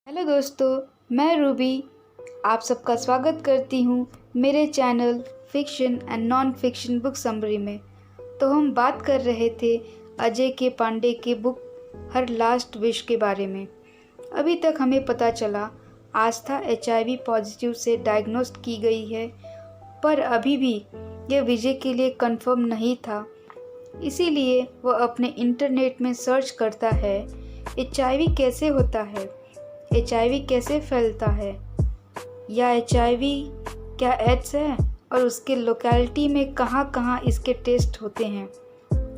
Hello दोस्तों, मैं Ruby आप सबका स्वागत करती हूँ मेरे channel fiction and non fiction book summary में। तो हम बात कर रहे थे अजय के पांडे के बुक हर लास्ट विश के बारे में। अभी तक हमें पता चला आस्था HIV पॉजिटिव से डायग्नोस्ट की गई है, पर अभी भी यह विजय के लिए कंफर्म नहीं था। इसीलिए वह अपने इंटरनेट में सर्च करता है HIV कैसे होता है, HIV कैसे फैलता है, या HIV क्या एड्स है और उसके लोकेलिटी में कहाँ कहाँ इसके टेस्ट होते हैं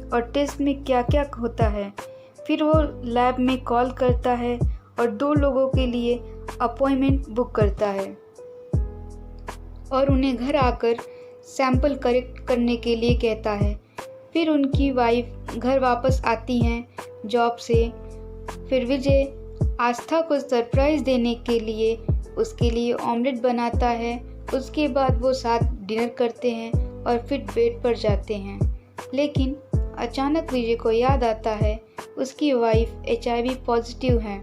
और टेस्ट में क्या क्या होता है। फिर वो लैब में कॉल करता है और 2 लोगों के लिए अपॉइंटमेंट बुक करता है और उन्हें घर आकर सैंपल कलेक्ट करने के लिए कहता है। फिर उनकी वाइफ घर वापस आती हैं जॉब से। फिर विजय आस्था को सरप्राइज़ देने के लिए उसके लिए ऑमलेट बनाता है। उसके बाद वो साथ डिनर करते हैं और फिर बेड पर जाते हैं। लेकिन अचानक विजय को याद आता है उसकी वाइफ HIV पॉजिटिव है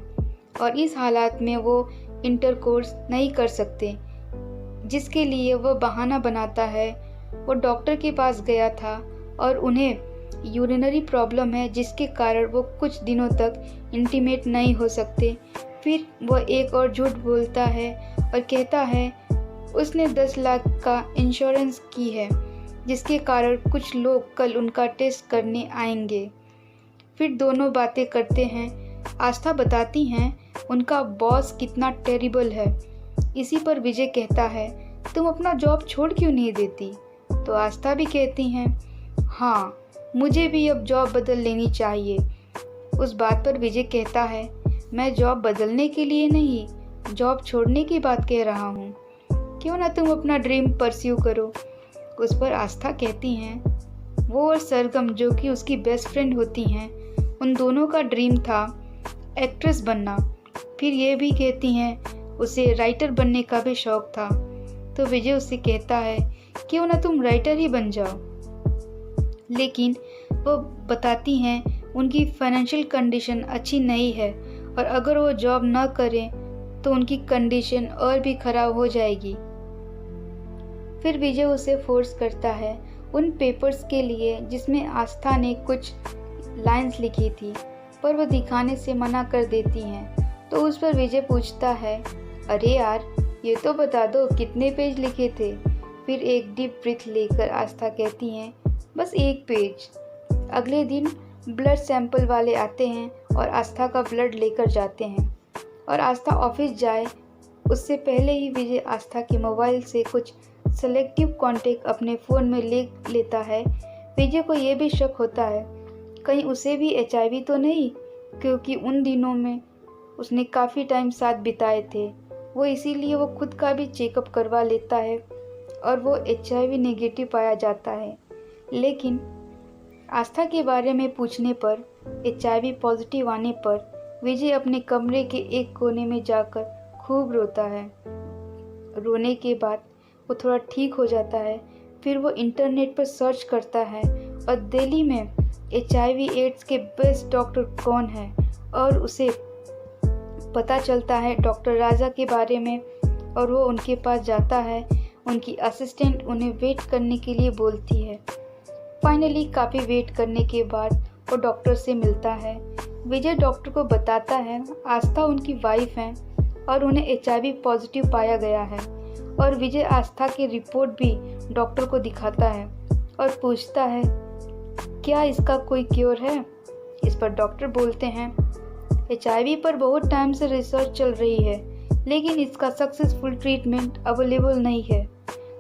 और इस हालात में वो इंटरकोर्स नहीं कर सकते, जिसके लिए वो बहाना बनाता है। वो डॉक्टर के पास गया था और उन्हें यूरिनरी प्रॉब्लम है, जिसके कारण वो कुछ दिनों तक इंटीमेट नहीं हो सकते। फिर वह एक और झूठ बोलता है और कहता है उसने 10 लाख का इंश्योरेंस की है, जिसके कारण कुछ लोग कल उनका टेस्ट करने आएंगे। फिर दोनों बातें करते हैं। आस्था बताती हैं उनका बॉस कितना टेरिबल है। इसी पर विजय कहता है तुम अपना जॉब छोड़ क्यों नहीं देती। तो आस्था भी कहती हैं हाँ, मुझे भी अब जॉब बदल लेनी चाहिए। उस बात पर विजय कहता है मैं जॉब बदलने के लिए नहीं, जॉब छोड़ने की बात कह रहा हूँ। क्यों ना तुम अपना ड्रीम परस्यू करो। उस पर आस्था कहती हैं वो और सरगम, जो कि उसकी बेस्ट फ्रेंड होती हैं, उन दोनों का ड्रीम था एक्ट्रेस बनना। फिर ये भी कहती हैं उसे राइटर बनने का भी शौक था। तो विजय उससे कहता है क्यों ना तुम राइटर ही बन जाओ। लेकिन वो बताती हैं उनकी फाइनेंशियल कंडीशन अच्छी नहीं है और अगर वो जॉब न करें तो उनकी कंडीशन और भी ख़राब हो जाएगी। फिर विजय उसे फोर्स करता है उन पेपर्स के लिए जिसमें आस्था ने कुछ लाइंस लिखी थी, पर वो दिखाने से मना कर देती हैं। तो उस पर विजय पूछता है अरे यार, ये तो बता दो कितने पेज लिखे थे। फिर एक डीप ब्रीथ लेकर आस्था कहती हैं बस 1 पेज। अगले दिन ब्लड सैंपल वाले आते हैं और आस्था का ब्लड लेकर जाते हैं और आस्था ऑफिस जाए उससे पहले ही विजय आस्था के मोबाइल से कुछ सेलेक्टिव कॉन्टेक्ट अपने फ़ोन में ले लेता है। विजय को ये भी शक होता है कहीं उसे भी HIV तो नहीं, क्योंकि उन दिनों में उसने काफ़ी टाइम साथ बिताए थे। वो इसीलिए वो खुद का भी चेकअप करवा लेता है और वो HIV नेगेटिव पाया जाता है। लेकिन आस्था के बारे में पूछने पर HIV पॉजिटिव आने पर विजय अपने कमरे के एक कोने में जाकर खूब रोता है। रोने के बाद वो थोड़ा ठीक हो जाता है। फिर वो इंटरनेट पर सर्च करता है और दिल्ली में HIV एड्स के बेस्ट डॉक्टर कौन है, और उसे पता चलता है डॉक्टर राजा के बारे में और वो उनके पास जाता है। उनकी असिस्टेंट उन्हें वेट करने के लिए बोलती है। फाइनली काफ़ी वेट करने के बाद वो डॉक्टर से मिलता है। विजय डॉक्टर को बताता है आस्था उनकी वाइफ हैं और उन्हें HIV पॉजिटिव पाया गया है। और विजय आस्था की रिपोर्ट भी डॉक्टर को दिखाता है और पूछता है क्या इसका कोई क्योर है। इस पर डॉक्टर बोलते हैं HIV पर बहुत टाइम से रिसर्च चल रही है, लेकिन इसका सक्सेसफुल ट्रीटमेंट अवेलेबल नहीं है।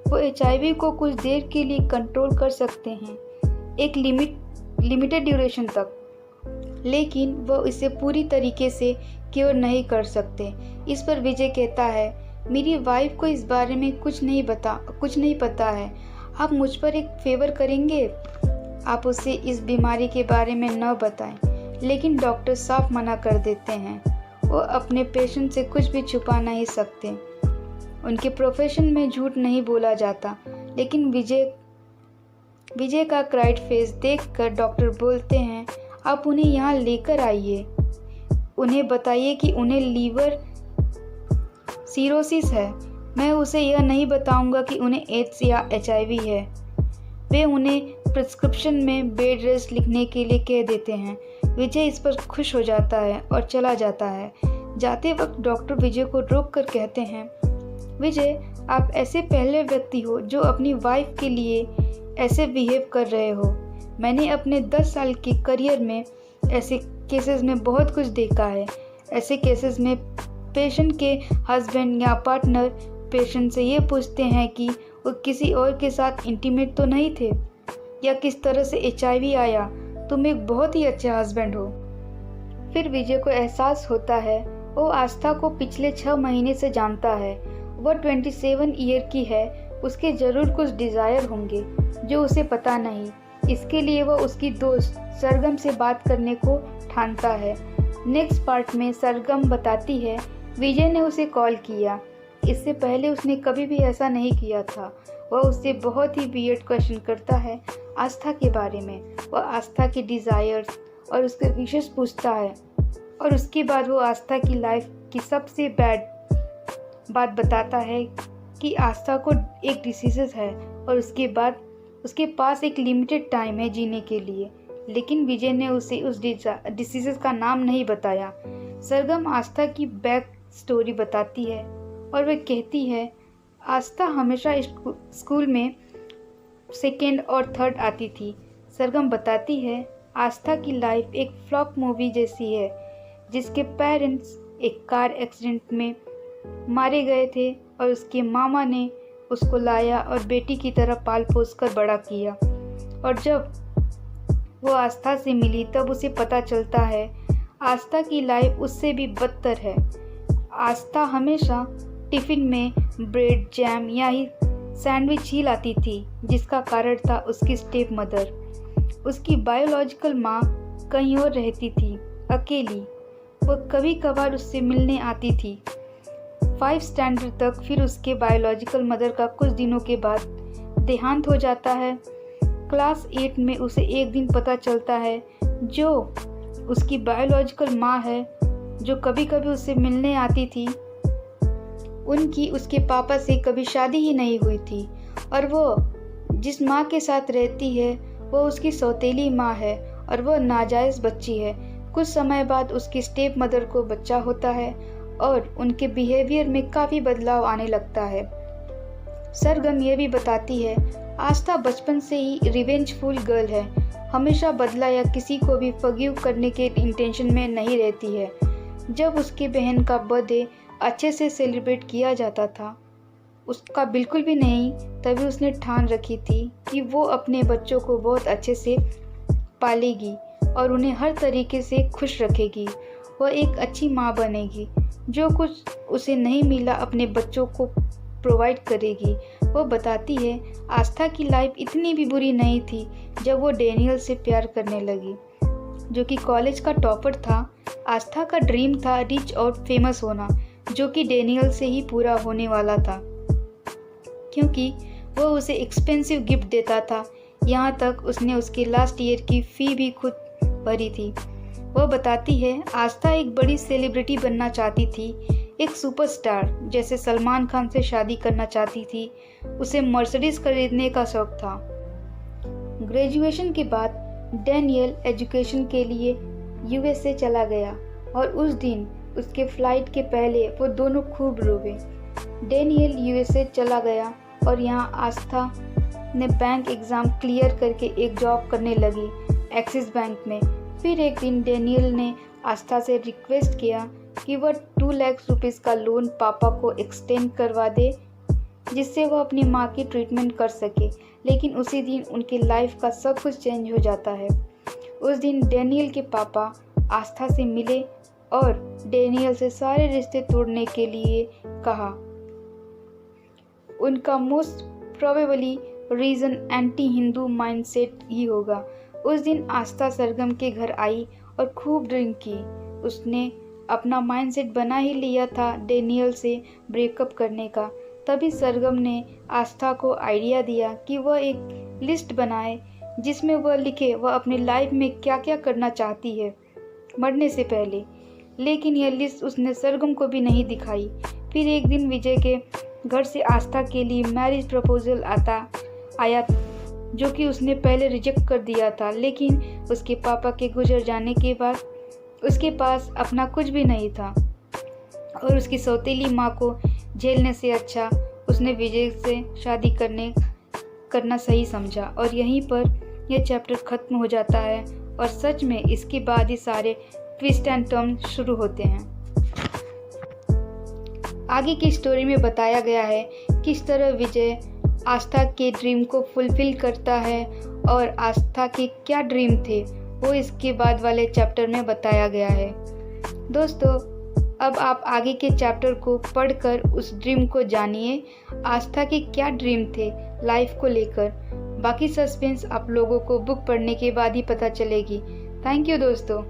वो HIV को कुछ देर के लिए कंट्रोल कर सकते हैं, एक लिमिटेड ड्यूरेशन तक, लेकिन वो इसे पूरी तरीके से क्योर नहीं कर सकते। इस पर विजय कहता है मेरी वाइफ को इस बारे में कुछ नहीं पता है। आप मुझ पर एक फेवर करेंगे, आप उसे इस बीमारी के बारे में न बताएं। लेकिन डॉक्टर साफ मना कर देते हैं, वो अपने पेशेंट से कुछ भी छुपा नहीं सकते। उनके प्रोफेशन में झूठ नहीं बोला जाता। लेकिन विजय का क्राइड फेस देखकर डॉक्टर बोलते हैं आप उन्हें यहाँ लेकर आइए, उन्हें बताइए कि उन्हें लीवर सीरोसिस है। मैं उसे यह नहीं बताऊंगा कि उन्हें एड्स या HIV है। वे उन्हें प्रिस्क्रिप्शन में बेड रेस्ट लिखने के लिए कह देते हैं। विजय इस पर खुश हो जाता है और चला जाता है। जाते वक्त डॉक्टर विजय को रोक कर कहते हैं, विजय, आप ऐसे पहले व्यक्ति हो जो अपनी वाइफ के लिए ऐसे बिहेव कर रहे हो। मैंने अपने 10 साल के करियर में ऐसे केसेस में बहुत कुछ देखा है। ऐसे केसेस में पेशेंट के हस्बैंड या पार्टनर पेशेंट से ये पूछते हैं कि वो किसी और के साथ इंटीमेट तो नहीं थे, या किस तरह से HIV आया। तुम एक बहुत ही अच्छे हस्बैंड हो। फिर विजय को एहसास होता है वो आस्था को पिछले 6 महीने से जानता है। वह 27 ईयर की है। उसके ज़रूर कुछ डिज़ायर होंगे जो उसे पता नहीं। इसके लिए वह उसकी दोस्त सरगम से बात करने को ठानता है। नेक्स्ट पार्ट में सरगम बताती है विजय ने उसे कॉल किया। इससे पहले उसने कभी भी ऐसा नहीं किया था। वह उससे बहुत ही वियर्ड क्वेश्चन करता है आस्था के बारे में। वह आस्था के डिज़ायर्स और उसके विशेष पूछता है, और उसके बाद वो आस्था की लाइफ की सबसे बैड बात बताता है कि आस्था को एक डिसीज़ है और उसके बाद उसके पास एक लिमिटेड टाइम है जीने के लिए। लेकिन विजय ने उसे उस डिसीज़ का नाम नहीं बताया। सरगम आस्था की बैक स्टोरी बताती है और वह कहती है आस्था हमेशा स्कूल में 2nd और 3rd आती थी। सरगम बताती है आस्था की लाइफ एक फ्लॉप मूवी जैसी है जिसके पेरेंट्स एक कार एक्सीडेंट में मारे गए थे और उसके मामा ने उसको लाया और बेटी की तरह पाल पोस कर बड़ा किया। और जब वो आस्था से मिली तब उसे पता चलता है आस्था की लाइफ उससे भी बदतर है। आस्था हमेशा टिफ़िन में ब्रेड, जैम या ही सैंडविच ही लाती थी, जिसका कारण था उसकी स्टेप मदर। उसकी बायोलॉजिकल माँ कहीं और रहती थी, अकेली। वह कभी कभार उससे मिलने आती थी 5 स्टैंडर्ड तक। फिर उसके बायोलॉजिकल मदर का कुछ दिनों के बाद देहांत हो जाता है। क्लास 8 में उसे एक दिन पता चलता है जो उसकी बायोलॉजिकल माँ है, जो कभी कभी उससे मिलने आती थी, उनकी उसके पापा से कभी शादी ही नहीं हुई थी। और वो जिस माँ के साथ रहती है वो उसकी सौतेली माँ है और वह नाजायज़ बच्ची है। कुछ समय बाद उसकी स्टेप मदर को बच्चा होता है और उनके बिहेवियर में काफ़ी बदलाव आने लगता है। सरगम ये भी बताती है आस्था बचपन से ही रिवेंजफुल गर्ल है। हमेशा बदला या किसी को भी फॉरगिव करने के इंटेंशन में नहीं रहती है। जब उसकी बहन का बर्थडे अच्छे से सेलिब्रेट किया जाता था, उसका बिल्कुल भी नहीं, तभी उसने ठान रखी थी कि वो अपने बच्चों को बहुत अच्छे से पालेगी और उन्हें हर तरीके से खुश रखेगी। वह एक अच्छी माँ बनेगी, जो कुछ उसे नहीं मिला अपने बच्चों को प्रोवाइड करेगी। वो बताती है आस्था की लाइफ इतनी भी बुरी नहीं थी जब वो डैनियल से प्यार करने लगी, जो कि कॉलेज का टॉपर था। आस्था का ड्रीम था रिच और फेमस होना, जो कि डैनियल से ही पूरा होने वाला था, क्योंकि वो उसे एक्सपेंसिव गिफ्ट देता था। यहाँ तक उसने उसके लास्ट ईयर की फ़ी भी खुद भरी थी। वह बताती है आस्था एक बड़ी सेलिब्रिटी बनना चाहती थी, एक सुपरस्टार जैसे सलमान खान से शादी करना चाहती थी। उसे मर्सिडीज खरीदने का शौक था। ग्रेजुएशन के बाद डैनियल एजुकेशन के लिए USA चला गया और उस दिन उसके फ्लाइट के पहले वो दोनों खूब रोए। डैनियल USA चला गया और यहाँ आस्था ने बैंक एग्ज़ाम क्लियर करके एक जॉब करने लगी एक्सिस बैंक में। फिर एक दिन डैनियल ने आस्था से रिक्वेस्ट किया कि वह 2 लाख रुपीज़ का लोन पापा को एक्सटेंड करवा दे, जिससे वह अपनी माँ की ट्रीटमेंट कर सके। लेकिन उसी दिन उनकी लाइफ का सब कुछ चेंज हो जाता है। उस दिन डैनियल के पापा आस्था से मिले और डैनियल से सारे रिश्ते तोड़ने के लिए कहा। उनका most probably reason anti Hindu mindset ही होगा। उस दिन आस्था सरगम के घर आई और खूब ड्रिंक की। उसने अपना माइंडसेट बना ही लिया था डैनियल से ब्रेकअप करने का। तभी सरगम ने आस्था को आइडिया दिया कि वह एक लिस्ट बनाए जिसमें वह लिखे वह अपनी लाइफ में क्या क्या करना चाहती है मरने से पहले। लेकिन यह लिस्ट उसने सरगम को भी नहीं दिखाई। फिर एक दिन विजय के घर से आस्था के लिए मैरिज प्रपोजल आया जो कि उसने पहले रिजेक्ट कर दिया था, लेकिन उसके पापा के गुजर जाने के बाद उसके पास अपना कुछ भी नहीं था और उसकी सौतेली माँ को झेलने से अच्छा उसने विजय से शादी करना सही समझा। और यहीं पर यह चैप्टर ख़त्म हो जाता है और सच में इसके बाद ही सारे ट्विस्ट एंड टर्न शुरू होते हैं। आगे की स्टोरी में बताया गया है किस तरह विजय आस्था के ड्रीम को फुलफिल करता है और आस्था के क्या ड्रीम थे वो इसके बाद वाले चैप्टर में बताया गया है। दोस्तों, अब आप आगे के चैप्टर को पढ़कर उस ड्रीम को जानिए, आस्था के क्या ड्रीम थे लाइफ को लेकर। बाकी सस्पेंस आप लोगों को बुक पढ़ने के बाद ही पता चलेगी। थैंक यू दोस्तों।